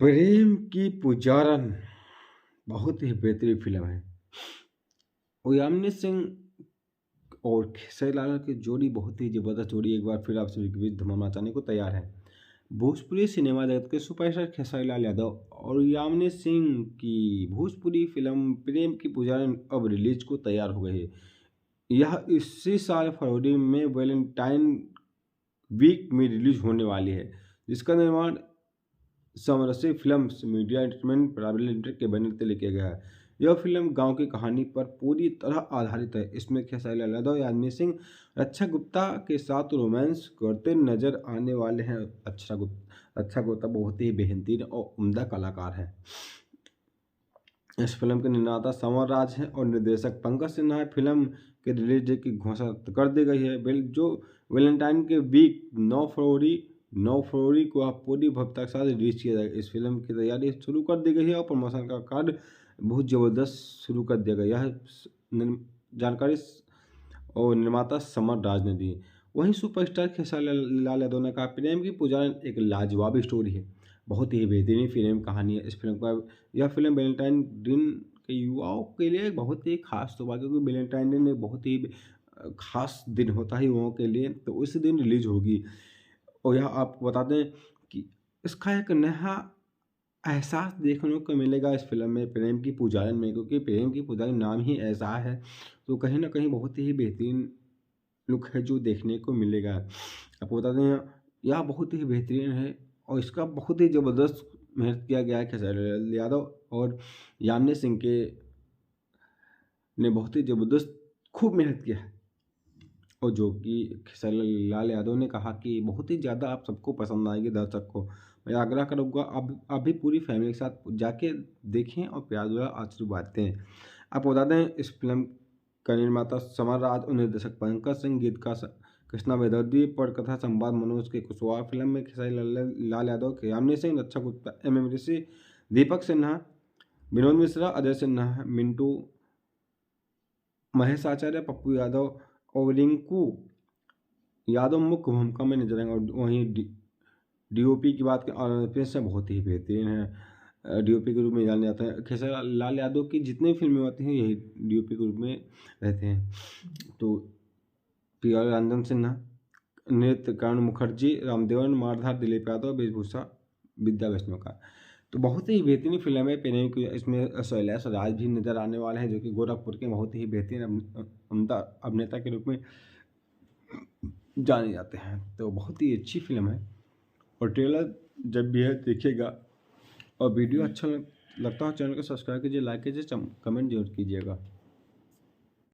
प्रेम की पुजारन बहुत ही बेहतरीन फिल्म है। और यामिनी सिंह और खेसारी लाल की जोड़ी बहुत ही जबरदस्त जोड़ी एक बार फिर आप सभी के बीच धमाल मचाने को तैयार है। भोजपुरी सिनेमा जगत के सुपरस्टार खेसारी लाल यादव और यामिनी सिंह की भोजपुरी फिल्म प्रेम की पुजारन अब रिलीज को तैयार हो गई है। यह इसी साल फरवरी में वैलेंटाइन वीक में रिलीज होने वाली है, जिसका निर्माण Samarsi Films Media Entertainment Private Limited के बैनर तले किया गया है। यह फिल्म गांव की कहानी पर पूरी तरह आधारित है। इसमें खेसारी लाल यादव, यामिनी सिंह, रक्षा गुप्ता के साथ रोमांस करते नजर आने वाले हैं। रक्षा गुप्ता बहुत ही बेहतरीन और उम्दा कलाकार है। इस फिल्म के निर्माता समर राज हैं और निर्देशक पंकज सिन्हा है। फिल्म के रिलीज डेट की घोषणा कर दी गई है। जो वैलेंटाइन के वीक 9 फरवरी को आप पूरी भव्यता के साथ रिलीज किया जाएगा। इस फिल्म की तैयारी शुरू कर दी गई है और प्रमोशन का कार्य बहुत ज़बरदस्त शुरू कर दिया गया। यह जानकारी और निर्माता समर राज ने दी। वहीं सुपरस्टार खेसारी लाल यादव ने कहा, प्रेम की पुजारन एक लाजवाब स्टोरी है, बहुत ही बेहतरीन फिल्म कहानी है। इस फिल्म का यह फिल्म वैलेंटाइन दिन के युवाओं के लिए बहुत ही खास तो हुआ, क्योंकि वैलेंटाइन दिन एक बहुत ही खास दिन होता है युवाओं के लिए, तो उस दिन रिलीज होगी। और यह आपको बता दें कि इसका एक नया एहसास देखने को मिलेगा इस फिल्म में प्रेम की पुजारन में, क्योंकि प्रेम की पुजारन नाम ही ऐसा है, तो कहीं ना कहीं बहुत ही बेहतरीन लुक है जो देखने को मिलेगा। आपको बता दें यह बहुत ही बेहतरीन है और इसका बहुत ही ज़बरदस्त मेहनत किया गया है। खेसारी लाल यादव और यामिनी सिंह के ने बहुत ही ज़बरदस्त खूब मेहनत किया है। और जो कि खेसारी लाल यादव ने कहा कि बहुत ही ज़्यादा आप सबको पसंद आएगी दर्शक को। मैं आग्रह करूँगा आप भी पूरी फैमिली के साथ जाके देखें और प्यार द्वारा आशीर्वाद दें। आपको बता दें इस फिल्म का निर्माता समर राज और निर्देशक पंकज सिंह, गीतकार कृष्णा बेदर्दी, पटकथा संवाद मनोज के कुशवाहा। फिल्म में खेसारी लाल यादव, यामिनी सिंह, रक्षा गुप्ता, MM ऋषि, दीपक सिन्हा, विनोद मिश्रा, अजय सिन्हा, मिंटू, महेश आचार्य, पप्पू यादव और रिंकू यादव मुख्य भूमिका में नजर आएंगे। और वहीं DOP की बात करें और फिर से बहुत ही बेहतरीन है। DOP के रूप में जाने जाते हैं। खेसारी लाल यादव की जितनी फिल्में होती हैं यही DOP के रूप में रहते हैं। तो PR रंजन सिन्हा, नृत्य करण मुखर्जी, रामदेवन, मारधार दिलीप यादव, वेशभूषा विद्या वैष्णव का। तो बहुत ही बेहतरीन फिल्म है प्रेम की। इसमें शैलेश राज भी नजर आने वाले हैं, जो कि गोरखपुर के बहुत ही बेहतरीन उम्दा अभिनेता के रूप में जाने जाते हैं। तो बहुत ही अच्छी फिल्म है और ट्रेलर जब भी है देखिएगा। और वीडियो अच्छा लगता हो चैनल को सब्सक्राइब कीजिए, लाइक कीजिए, कमेंट जरूर कीजिएगा।